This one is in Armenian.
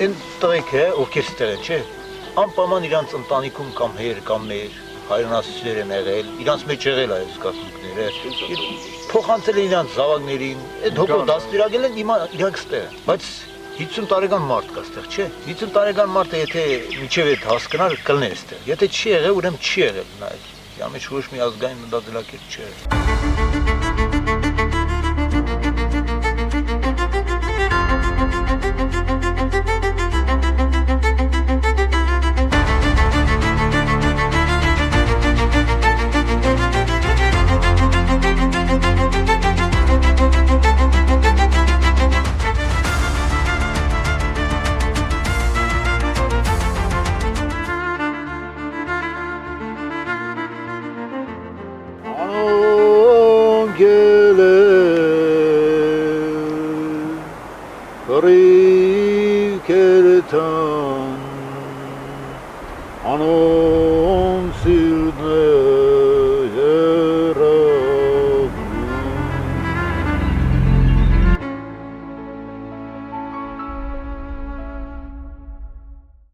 Այն տղեկ է, ովքեր ստեղ են, չէ, անպայման իրանց ընտանիքում կամ հեր կամ մեր հայրենասիրներ են եղել, իրանց մեջ եղել այս զգացմունքները, փոխանցել են իրանց զավակներին, այդ հոգով դաստիարակել են, հիմա իրանք ստեղ են, բայց 50 տարեկան մարդ կա ստեղ, չէ, 50 տարեկան մարդը եթե մինչև այդ հասկանար կլներ ստեղ, եթե չի եղել, ուրեմն չի եղել, նայեք, իրա մեջ ոչ մի ազգային մտածելակերպ չի եղել։ Ano